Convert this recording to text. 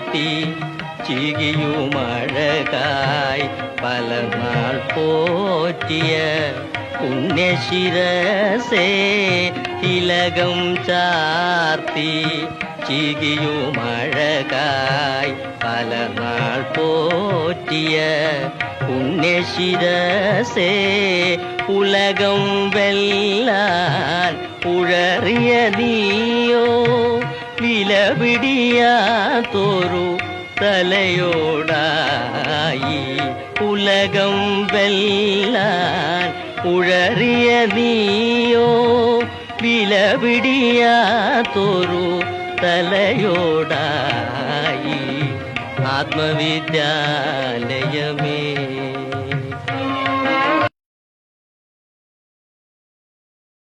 ചാർത്തി ചികിയുമഴകായി പല നാൾ പോറ്റിയ പുണ്യശിരസേ തിലകം ചാർത്തി ചികിയുമഴകായി പല നാൾ പോറ്റിയ പുണ്യശിരസേ ഉലകം വെല്ലാൻ ഉഴറിയ നീയോ വിലപിടിയാത്തൊരു തലയോടായി ഉലകം വെല്ലാൻ ഉഴറിയ നീയോ വിലപിടിയാത്തൊരു തലയോടായി ആത്മവിദ്യാലയമേ